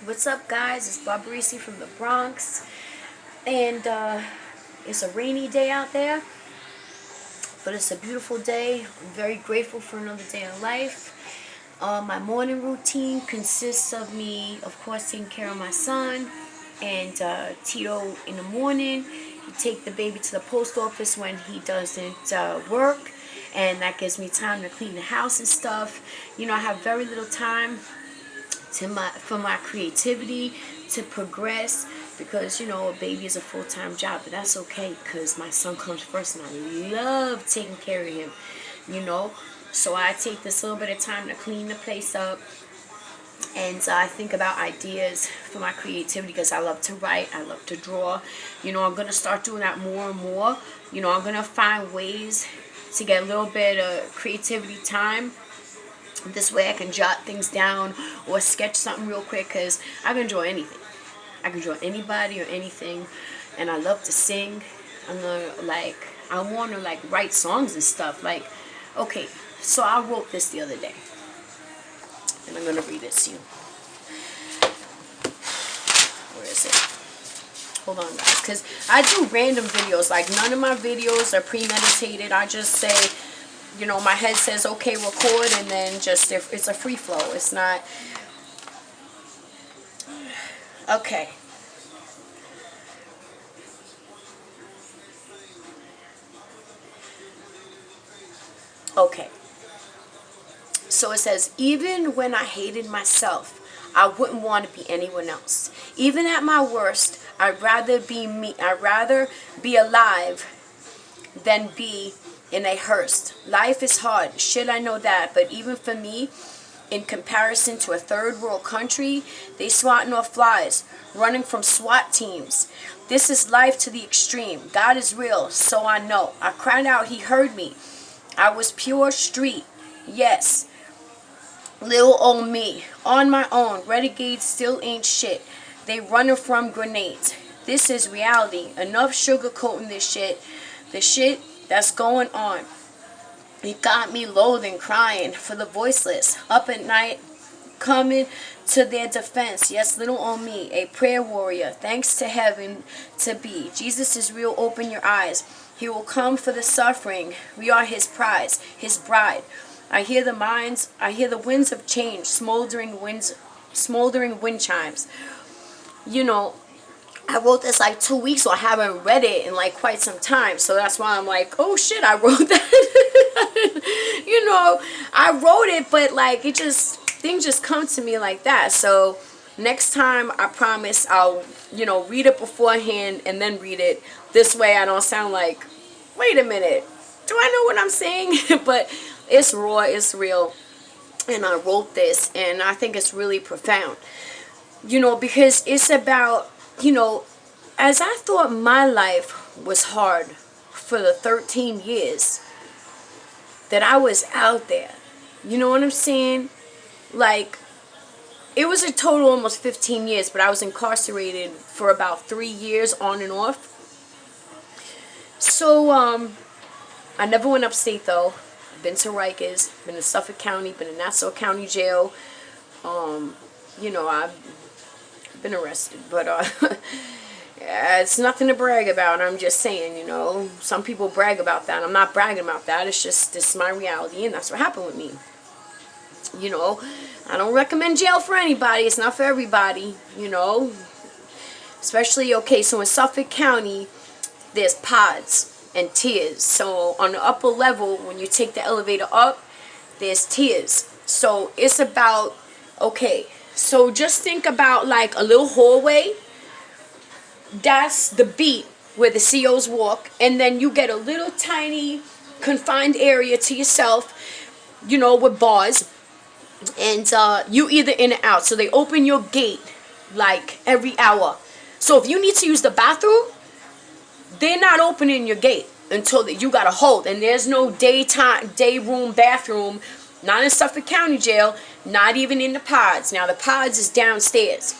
What's up, guys? It's Barbarisi from the Bronx, and it's a rainy day out there, but it's a beautiful day. I'm very grateful for another day of life. My morning routine consists of me, of course, taking care of my son, and Tito in the morning. He take the baby to the post office when he doesn't work, and that gives me time to clean the house and stuff. You know, I have very little time for my creativity to progress, because you know a baby is a full-time job, but that's okay because my son comes first and I love taking care of him, you know. So I take this little bit of time to clean the place up, and I think about ideas for my creativity because I love to write, I love to draw. You know, I'm going to start doing that more and more. You know, I'm going to find ways to get a little bit of creativity time. This way I can jot things down or sketch something real quick, because I can draw anything. I can draw anybody or anything, and I love to sing. I want to write songs and stuff. Okay, so I wrote this the other day, and I'm going to read it to you. Where is it? Hold on, guys, because I do random videos. Like, none of my videos are premeditated. I just say, you know, my head says, okay, record, and then just, if it's a free flow. It's not. Okay. Okay. So it says, even when I hated myself, I wouldn't want to be anyone else. Even at my worst, I'd rather be me. I'd rather be alive than be in a hearse. Life is hard, shit, I know that, but even for me, in comparison to a third world country, they swatting off flies, running from SWAT teams. This is life to the extreme. God is real, so I know. I cried out, he heard me. I was pure street, yes. Little old me, on my own. Renegades still ain't shit. They running from grenades. This is reality. Enough sugarcoating this shit. The shit that's going on. It got me loathing, crying for the voiceless. Up at night, coming to their defense. Yes, little old me, a prayer warrior. Thanks to heaven to be. Jesus is real, open your eyes. He will come for the suffering. We are his prize, his bride. I hear the winds of change, smoldering wind chimes. You know, I wrote this 2 weeks, so I haven't read it in quite some time. So that's why I'm like, oh shit, I wrote that. You know, I wrote it, but things just come to me like that. So next time, I promise I'll, read it beforehand and then read it. This way I don't sound like, wait a minute, do I know what I'm saying? But it's raw, it's real. And I wrote this, and I think it's really profound. You know, because it's about, as I thought my life was hard for the 13 years that I was out there. You know what I'm saying? It was a total almost 15 years, but I was incarcerated for about 3 years on and off. So, I never went upstate though. I've been to Rikers, been to Suffolk County, been in Nassau County Jail. I've been arrested, but it's nothing to brag about. I'm just saying, some people brag about that. I'm not bragging about that. It's just, this is my reality, and that's what happened with me. I don't recommend jail for anybody. It's not for everybody, especially, okay, so in Suffolk County, there's pods and tiers. So on the upper level, when you take the elevator up, there's tiers. So it's about, okay, so just think about a little hallway. That's the beat where the COs walk, and then you get a little tiny confined area to yourself, with bars, and you either in or out. So they open your gate every hour. So if you need to use the bathroom, they're not opening your gate until you got to hold. And there's no day room, bathroom, not in Suffolk County Jail, not even in the pods. Now the pods is downstairs.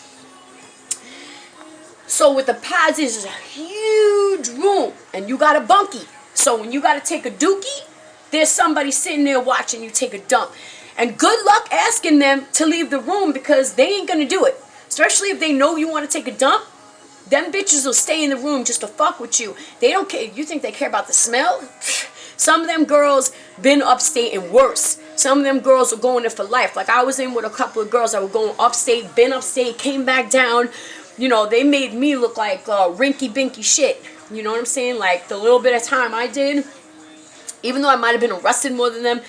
So with the pods is a huge room, and you got a bunkie. So when you got to take a dookie, there's somebody sitting there watching you take a dump. And good luck asking them to leave the room, because they ain't going to do it. Especially if they know you want to take a dump. Them bitches will stay in the room just to fuck with you. They don't care. You think they care about the smell? Some of them girls been upstate and worse. Some of them girls are going there for life. Like I was in with a couple of girls that were going upstate, been upstate, came back down. You know, they made me look like rinky binky shit. You know what I'm saying? Like the little bit of time I did, even though I might have been arrested more than them,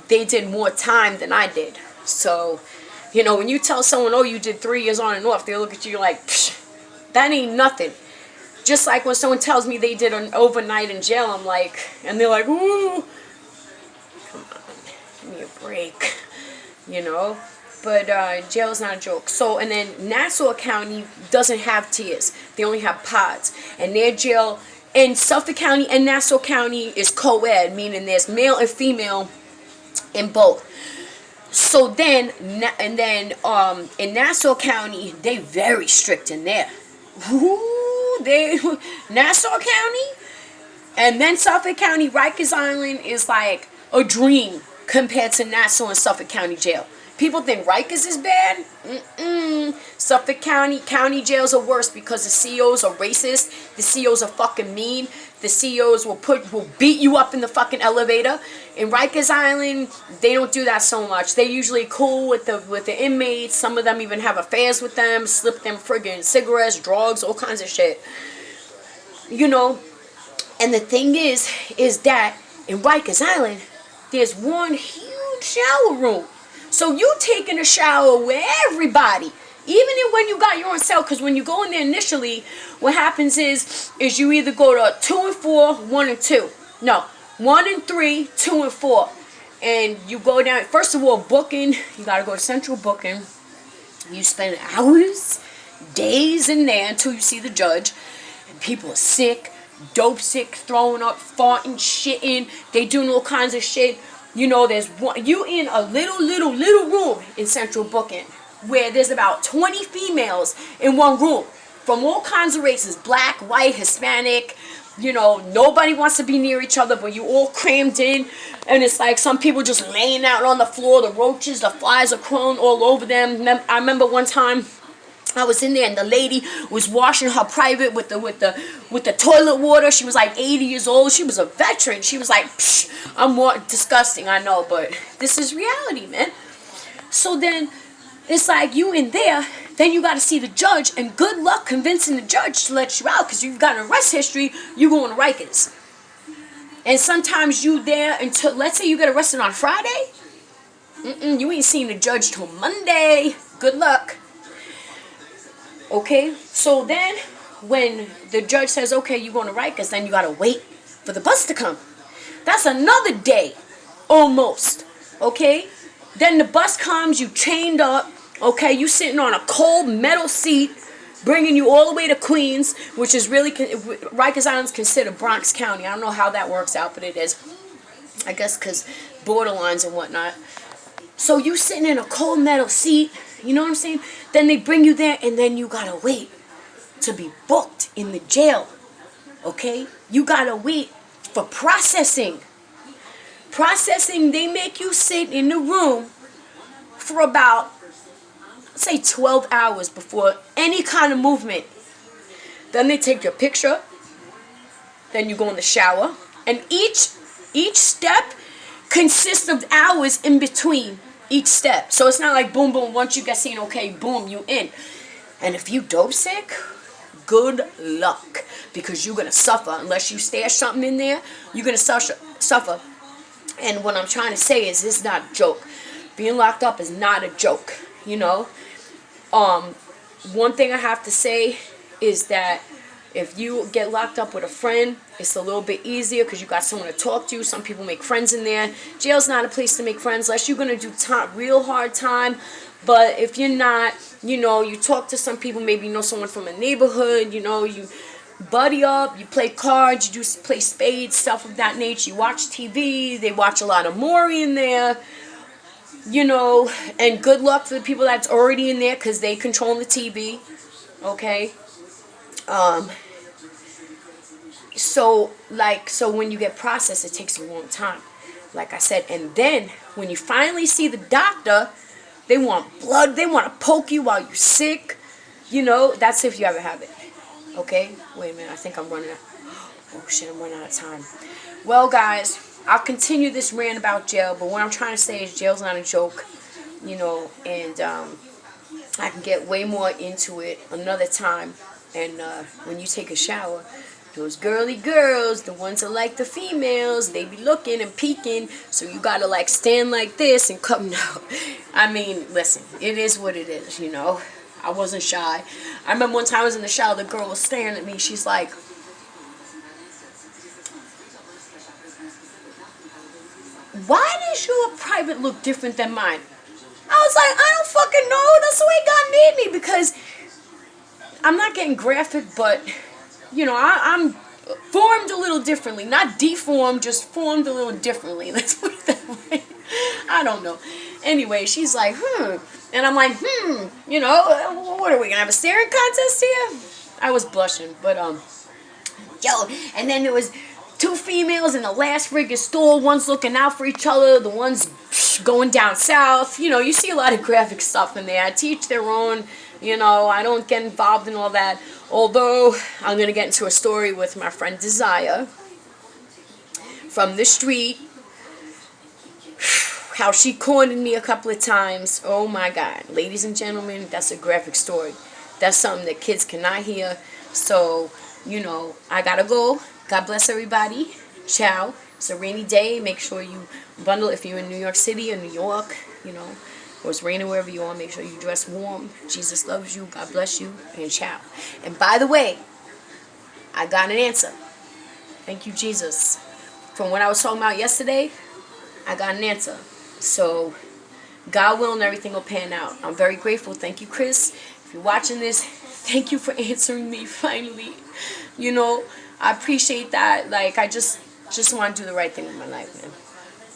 they did more time than I did. So, you know, when you tell someone, oh, you did 3 years on and off, they look at you like, psh, that ain't nothing. Just like when someone tells me they did an overnight in jail, I'm like, and they're like, ooh, come on, give me a break, you know. But jail is not a joke. So, and then Nassau County doesn't have tiers. They only have pods. And their jail in Suffolk County and Nassau County is co-ed, meaning there's male and female in both. So then, in Nassau County, they very strict in there. Nassau County, and then Suffolk County, Rikers Island is like a dream compared to Nassau and Suffolk County jail. People think Rikers is bad. Suffolk County jails are worse because the COs are racist. The COs are fucking mean. The COs will beat you up in the fucking elevator. In Rikers Island, they don't do that so much. They usually cool with the inmates. Some of them even have affairs with them, slip them friggin' cigarettes, drugs, all kinds of shit. You know, and the thing is that in Rikers Island, there's one huge shower room. So you taking a shower with everybody. Even when you got your own cell, because when you go in there initially, what happens is you either go to 2 and 4, 1 and 2. No, 1 and 3, 2 and 4. And you go down, first of all, booking, you got to go to central booking. You spend hours, days in there until you see the judge. And people are sick, dope sick, throwing up, farting, shitting. They doing all kinds of shit. You know, there's one, you in a little room in central booking where there's about 20 females in one room from all kinds of races, black, white, Hispanic. You know, nobody wants to be near each other, but you all crammed in, and it's like some people just laying out on the floor, the roaches, the flies are crawling all over them. I remember one time I was in there and the lady was washing her private with the toilet water. She was like 80 years old. She was a veteran. She was like, psh, I'm more disgusting, I know, but this is reality, man. So then it's like you in there, then you got to see the judge, and good luck convincing the judge to let you out because you've got an arrest history. You going to Rikers, and sometimes you there until, let's say you get arrested on Friday. You ain't seen the judge till Monday. Good luck. Okay, so then when the judge says, okay, you're going to Rikers, then you got to wait for the bus to come. That's another day, almost, okay? Then the bus comes, you chained up, okay? You sitting on a cold metal seat, bringing you all the way to Queens, which is really, Rikers Island's considered Bronx County. I don't know how that works out, but it is. I guess because borderlines and whatnot. So you sitting in a cold metal seat, you know what I'm saying? Then they bring you there, and then you gotta wait to be booked in the jail, okay? You gotta wait for processing. Processing, they make you sit in the room for about, say, 12 hours before any kind of movement. Then they take your picture. Then you go in the shower. And each step consists of hours in between each step. So it's not like boom, boom, once you get seen, okay, boom, you in. And if you dope sick, good luck. Because you're going to suffer. Unless you stash something in there, you're going to suffer. And what I'm trying to say is, it's not a joke. Being locked up is not a joke, you know. One thing I have to say is that if you get locked up with a friend, it's a little bit easier because you got someone to talk to. Some people make friends in there. Jail's not a place to make friends unless you're going to do real hard time. But if you're not, you know, you talk to some people, maybe you know someone from a neighborhood, you know, you buddy up, you play cards, you play spades, stuff of that nature. You watch TV. They watch a lot of Maury in there. You know, and good luck for the people that's already in there because they control the TV. Okay? So when you get processed, it takes a long time, like I said. And then when you finally see the doctor, They want blood. They want to poke you while you're sick. You know, that's if you ever have it. Okay? Wait a minute. I think I'm running out. Oh, shit. I'm running out of time. Well, guys, I'll continue this rant about jail. But what I'm trying to say is jail's not a joke. You know, and I can get way more into it another time. And when you take a shower, those girly girls, the ones that like the females, they be looking and peeking. So you gotta like stand like this and come out. I mean, listen, it is what it is, you know. I wasn't shy. I remember one time I was in the shower, the girl was staring at me. She's like, why does your private look different than mine? I was like, I don't fucking know. That's the way God made me. Because I'm not getting graphic, but, you know, I'm formed a little differently. Not deformed, just formed a little differently. Let's put it that way. I don't know. Anyway, she's like, And I'm like, you know, what are we going to have a staring contest here? I was blushing, but, and then there was 2 females in the last friggin' store. One's looking out for each other. The one's going down south. You know, you see a lot of graphic stuff in there. I teach their own. You know, I don't get involved in all that. Although, I'm going to get into a story with my friend Desire from the street. How she cornered me a couple of times. Oh my God. Ladies and gentlemen, that's a graphic story. That's something that kids cannot hear. So, you know, I gotta go. God bless everybody. Ciao. It's a rainy day. Make sure you bundle if you're in New York City or New York, you know, or it's raining wherever you are. Make sure you dress warm. Jesus loves you. God bless you. And ciao. And by the way, I got an answer. Thank you, Jesus. From what I was talking about yesterday, I got an answer. So, God willing, everything will pan out. I'm very grateful. Thank you, Chris. If you're watching this, thank you for answering me finally. You know, I appreciate that. Like, I just want to do the right thing in my life, man.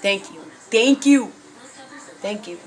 Thank you. Thank you. Thank you.